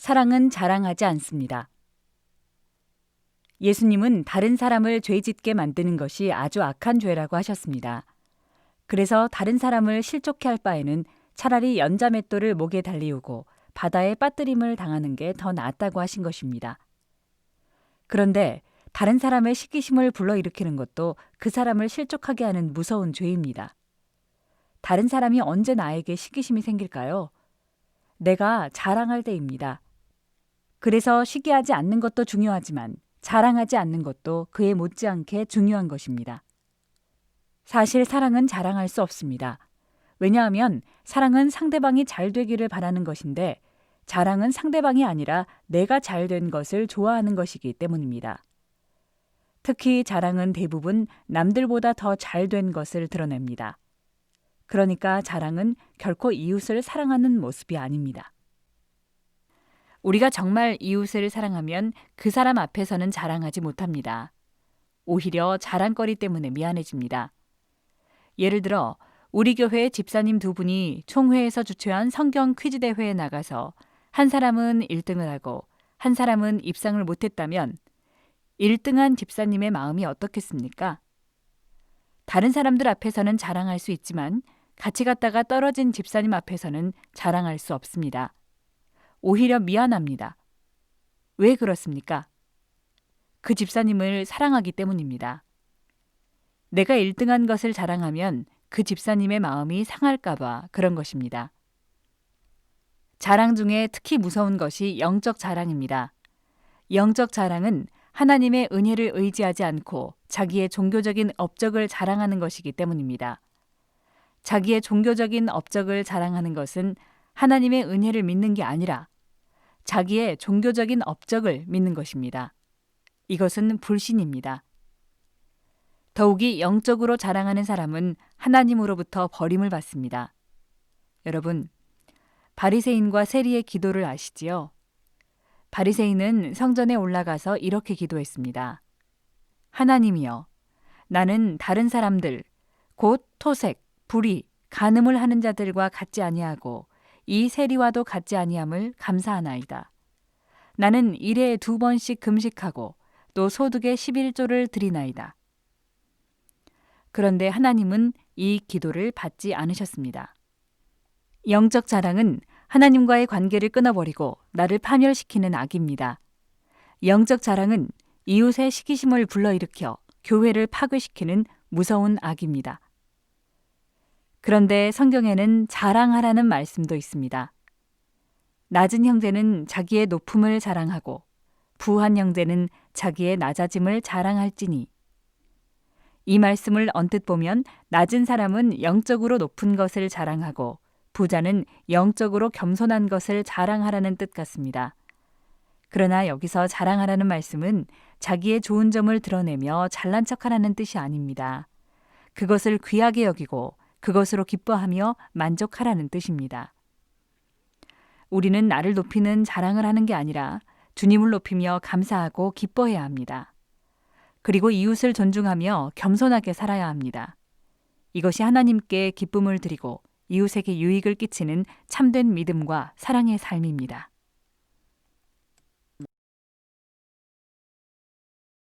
사랑은 자랑하지 않습니다. 예수님은 다른 사람을 죄짓게 만드는 것이 아주 악한 죄라고 하셨습니다. 그래서 다른 사람을 실족해 할 바에는 차라리 연자맷돌을 목에 달리우고 바다에 빠뜨림을 당하는 게 더 낫다고 하신 것입니다. 그런데 다른 사람의 시기심을 불러일으키는 것도 그 사람을 실족하게 하는 무서운 죄입니다. 다른 사람이 언제 나에게 시기심이 생길까요? 내가 자랑할 때입니다. 그래서 시기하지 않는 것도 중요하지만 자랑하지 않는 것도 그에 못지않게 중요한 것입니다. 사실 사랑은 자랑할 수 없습니다. 왜냐하면 사랑은 상대방이 잘 되기를 바라는 것인데 자랑은 상대방이 아니라 내가 잘 된 것을 좋아하는 것이기 때문입니다. 특히 자랑은 대부분 남들보다 더 잘 된 것을 드러냅니다. 그러니까 자랑은 결코 이웃을 사랑하는 모습이 아닙니다. 우리가 정말 이웃을 사랑하면 그 사람 앞에서는 자랑하지 못합니다. 오히려 자랑거리 때문에 미안해집니다. 예를 들어 우리 교회 집사님 두 분이 총회에서 주최한 성경 퀴즈 대회에 나가서 한 사람은 1등을 하고 한 사람은 입상을 못했다면 1등한 집사님의 마음이 어떻겠습니까? 다른 사람들 앞에서는 자랑할 수 있지만 같이 갔다가 떨어진 집사님 앞에서는 자랑할 수 없습니다. 오히려 미안합니다. 왜 그렇습니까? 그 집사님을 사랑하기 때문입니다. 내가 1등한 것을 자랑하면 그 집사님의 마음이 상할까봐 그런 것입니다. 자랑 중에 특히 무서운 것이 영적 자랑입니다. 영적 자랑은 하나님의 은혜를 의지하지 않고 자기의 종교적인 업적을 자랑하는 것이기 때문입니다. 자기의 종교적인 업적을 자랑하는 것은 하나님의 은혜를 믿는 게 아니라 자기의 종교적인 업적을 믿는 것입니다. 이것은 불신입니다. 더욱이 영적으로 자랑하는 사람은 하나님으로부터 버림을 받습니다. 여러분, 바리새인과 세리의 기도를 아시지요? 바리새인은 성전에 올라가서 이렇게 기도했습니다. 하나님이여, 나는 다른 사람들, 곧 토색, 불의, 간음을 하는 자들과 같지 아니하고 이 세리와도 같지 아니함을 감사하나이다. 나는 일에 2번씩 금식하고 또 소득의 11조를 드리나이다. 그런데 하나님은 이 기도를 받지 않으셨습니다. 영적 자랑은 하나님과의 관계를 끊어버리고 나를 파멸시키는 악입니다. 영적 자랑은 이웃의 시기심을 불러일으켜 교회를 파괴시키는 무서운 악입니다. 그런데 성경에는 자랑하라는 말씀도 있습니다. 낮은 형제는 자기의 높음을 자랑하고 부한 형제는 자기의 낮아짐을 자랑할지니. 이 말씀을 언뜻 보면 낮은 사람은 영적으로 높은 것을 자랑하고 부자는 영적으로 겸손한 것을 자랑하라는 뜻 같습니다. 그러나 여기서 자랑하라는 말씀은 자기의 좋은 점을 드러내며 잘난 척하라는 뜻이 아닙니다. 그것을 귀하게 여기고 그것으로 기뻐하며 만족하라는 뜻입니다. 우리는 나를 높이는 자랑을 하는 게 아니라 주님을 높이며 감사하고 기뻐해야 합니다. 그리고 이웃을 존중하며 겸손하게 살아야 합니다. 이것이 하나님께 기쁨을 드리고 이웃에게 유익을 끼치는 참된 믿음과 사랑의 삶입니다.